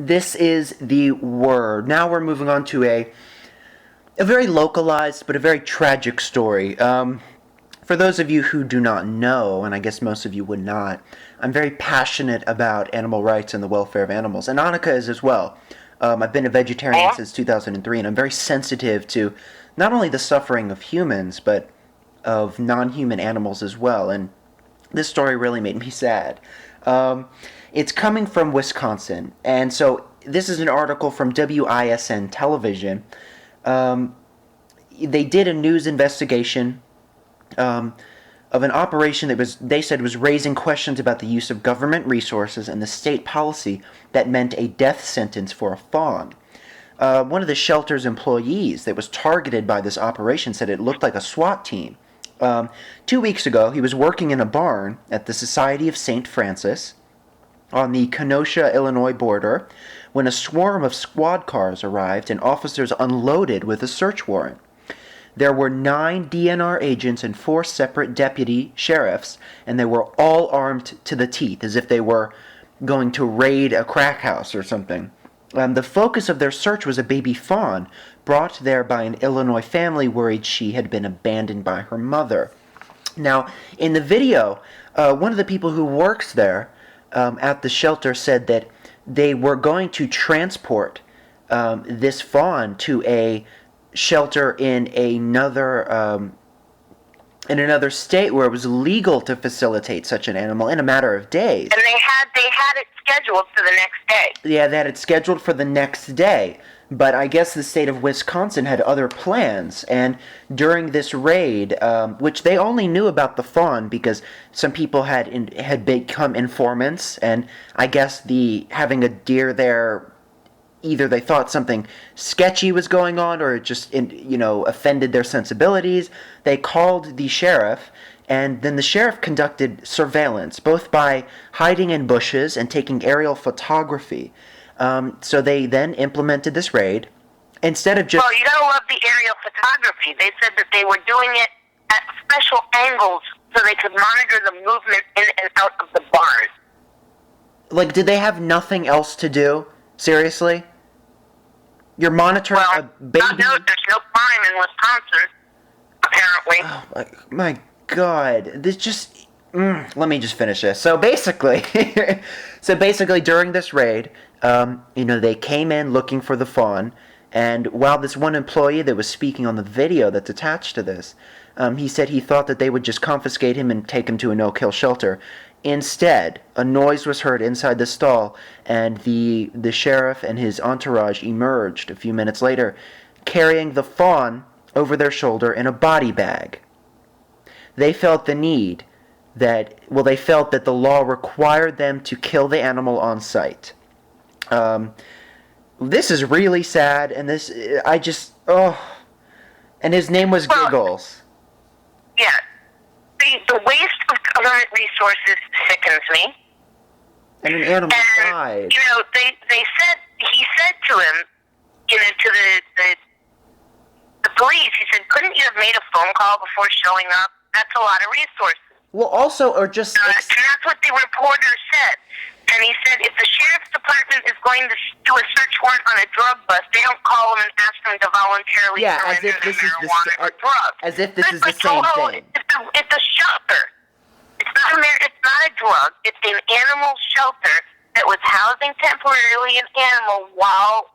This is the word. Now we're moving on to a very localized but a very tragic story. For those of you who do not know, and I guess most of you would not, I'm very passionate about animal rights and the welfare of animals, and Annika is as well. I've been a vegetarian since 2003, and I'm very sensitive to not only the suffering of humans, but of non-human animals as well, and this story really made me sad. It's coming from Wisconsin, and so this is an article from WISN television. They did a news investigation of an operation that they said was raising questions about the use of government resources and the state policy that meant a death sentence for a fawn. One of the shelter's employees that was targeted by this operation said it looked like a SWAT team. 2 weeks ago, he was working in a barn at the Society of St. Francis on the Kenosha, Illinois border when a swarm of squad cars arrived and officers unloaded with a search warrant. There were 9 DNR agents and 4 separate deputy sheriffs, and they were all armed to the teeth, as if they were going to raid a crack house or something. The focus of their search was a baby fawn, brought there by an Illinois family worried she had been abandoned by her mother. Now, in the video, one of the people who works there at the shelter said that they were going to transport this fawn to a shelter in another state where it was legal to facilitate such an animal in a matter of days. And they had it scheduled for the next day. Yeah, they had it scheduled for the next day. But I guess the state of Wisconsin had other plans, and during this raid, which they only knew about the fawn because some people had become informants, and I guess having a deer there, either they thought something sketchy was going on, or it just offended their sensibilities. They called the sheriff, and then the sheriff conducted surveillance, both by hiding in bushes and taking aerial photography. So they then implemented this raid. Instead of just... Well, you gotta love the aerial photography. They said that they were doing it at special angles so they could monitor the movement in and out of the barn. Like, did they have nothing else to do? Seriously? You're monitoring a baby... No, there's no crime in Wisconsin, apparently. Oh, my God. This just... let me just finish this. So basically, during this raid, they came in looking for the fawn, and while this one employee that was speaking on the video that's attached to this, he said he thought that they would just confiscate him and take him to a no-kill shelter. Instead, a noise was heard inside the stall, and the sheriff and his entourage emerged a few minutes later, carrying the fawn over their shoulder in a body bag. They felt that the law required them to kill the animal on sight. This is really sad, and and his name was Giggles. Yeah. The waste of government resources sickens me. And an animal died. He said to him, to the police, he said, couldn't you have made a phone call before showing up? That's a lot of resources. Well, also, or just... and that's what the reporter said. And he said, if the sheriff's department is going to do a search warrant on a drug bust, they don't call them and ask them to voluntarily surrender their marijuana or drugs. As if this is the same thing. It's a shelter. It's not a drug. It's an animal shelter that was housing temporarily an animal while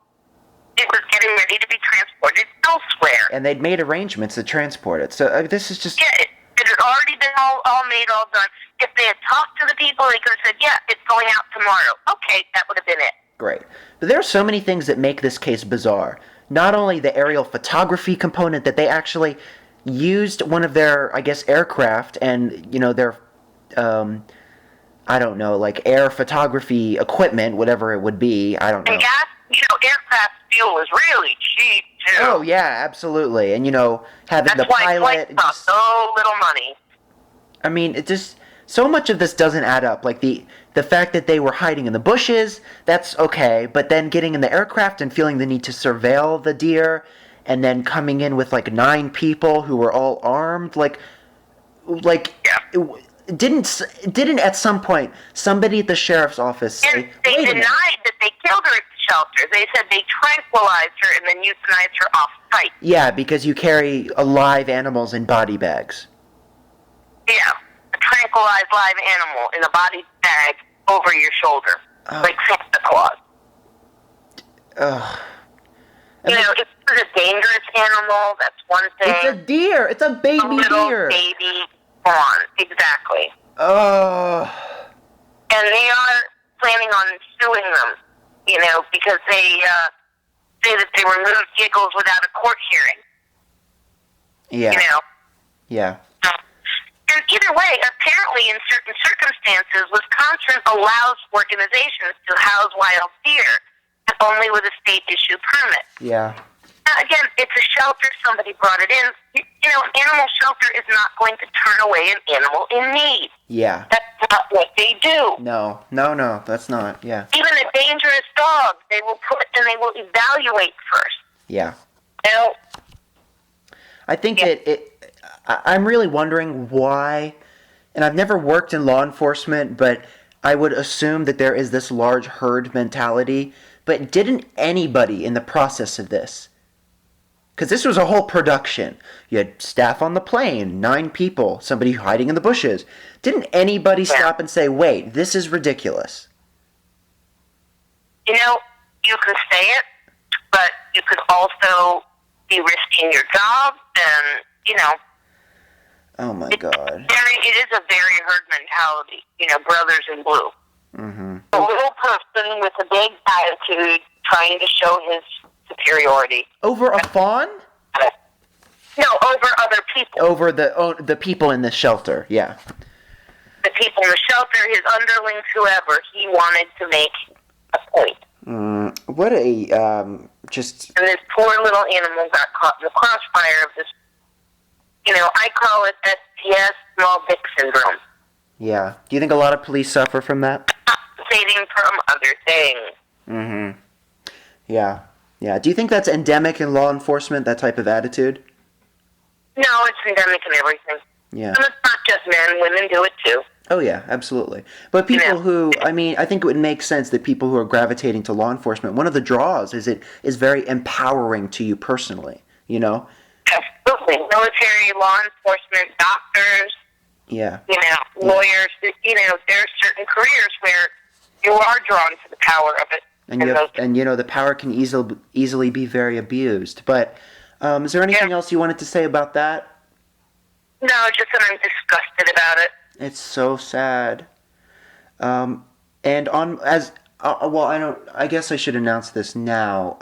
it was getting ready to be transported elsewhere. And they'd made arrangements to transport it. So this is just... Yeah, it had already been all made, all done. If they had talked to the people, they could have said, yeah, it's going out tomorrow. Okay, that would have been it. Great. But there are so many things that make this case bizarre. Not only the aerial photography component, that they actually used one of their, I guess, aircraft and, their, air photography equipment, whatever it would be. I don't know. And gas, aircraft fuel is really cheap, too. Oh, yeah, absolutely. And, having the pilot... That's why flights cost so little money. I mean, it just... So much of this doesn't add up. Like, the fact that they were hiding in the bushes, that's okay. But then getting in the aircraft and feeling the need to surveil the deer, and then coming in with, 9 people who were all armed, didn't at some point somebody at the sheriff's office say, and they denied that they killed her. shelter. They said they tranquilized her and then euthanized her off-site. Yeah, because you carry live animals in body bags. Yeah, a tranquilized live animal in a body bag over your shoulder, like Santa Claus. Ugh. You know, if it's a dangerous animal, that's one thing. It's a deer. It's a baby little deer. Baby fawn, exactly. Oh. And they are planning on suing them, you know, because they say that they removed Giggles without a court hearing. Yeah. You know? Yeah. And either way, apparently in certain circumstances, Wisconsin allows organizations to house wild deer, but only with a state-issued permit. Yeah. Now, again, it's a shelter. Somebody brought it in. You know, an animal shelter is not going to turn away an animal in need. Yeah. That's not what they do. No, that's not. Yeah. Even a dangerous dog, they will put and they will evaluate first. Yeah. You know? I think I'm really wondering why, and I've never worked in law enforcement, but I would assume that there is this large herd mentality, but didn't anybody in the process of this, because this was a whole production, you had staff on the plane, 9 people, somebody hiding in the bushes, didn't anybody stop and say, wait, this is ridiculous? You know, you can say it, but you could also be risking your job, and, you know. Oh, my God. It is a very herd mentality, you know, brothers in blue. Mm-hmm. A little person with a big attitude trying to show his superiority. Over a fawn? No, over other people. Over the people in the shelter, yeah. The people in the shelter, his underlings, whoever, he wanted to make a point. What a, just... And this poor little animal got caught in the crossfire of this, you know, I call it SPS, small dick syndrome. Yeah. Do you think a lot of police suffer from that? Compensating from other things. Mm-hmm. Yeah. Yeah. Do you think that's endemic in law enforcement, that type of attitude? No, it's endemic in everything. Yeah. And it's not just men, women do it too. Oh, yeah, absolutely. But people who, I mean, I think it would make sense that people who are gravitating to law enforcement, one of the draws is it is very empowering to you personally, you know? Absolutely. Military, law enforcement, doctors, yeah, you know, lawyers, you know, there are certain careers where you are drawn to the power of it. And you know, the power can easily be very abused. But is there anything else you wanted to say about that? No, just that I'm disgusted about it. It's so sad. And I guess I should announce this now.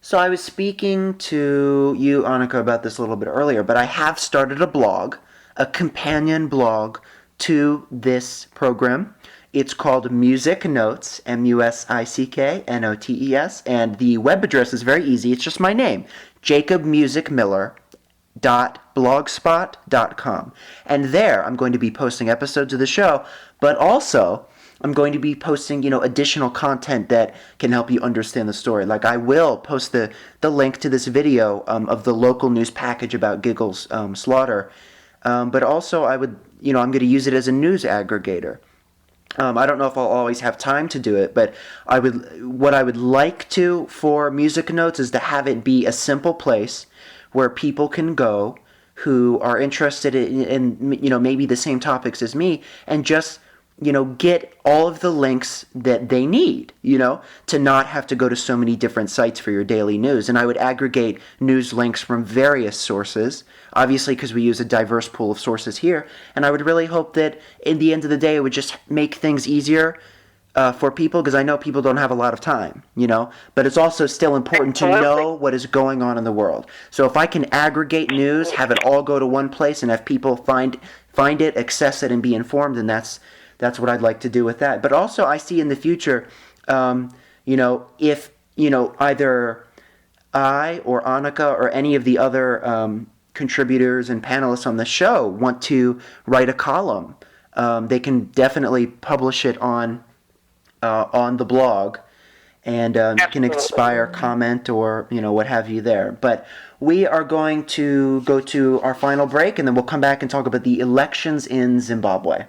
So I was speaking to you, Annika, about this a little bit earlier, but I have started a blog, a companion blog to this program. It's called Music Notes, MUSICKNOTES, and the web address is very easy. It's just my name, jacobmusicmiller.blogspot.com. And there I'm going to be posting episodes of the show, but also I'm going to be posting, you know, additional content that can help you understand the story. Like I will post the link to this video of the local news package about Giggles' slaughter. But also I'm going to use it as a news aggregator. I don't know if I'll always have time to do it, but what I would like to for Music Notes is to have it be a simple place where people can go who are interested in you know, maybe the same topics as me, and just, you know, get all of the links that they need, you know, to not have to go to so many different sites for your daily news. And I would aggregate news links from various sources, obviously because we use a diverse pool of sources here. And I would really hope that in the end of the day, it would just make things easier for people, because I know people don't have a lot of time, you know, but it's also still important to know what is going on in the world. So if I can aggregate news, have it all go to one place, and have people find it, access it, and be informed, and that's what I'd like to do with that. But also I see in the future, you know, if, you know, either I or Annika or any of the other contributors and panelists on the show want to write a column, they can definitely publish it on the blog, and you can inspire comment or, you know, what have you there. But we are going to go to our final break, and then we'll come back and talk about the elections in Zimbabwe.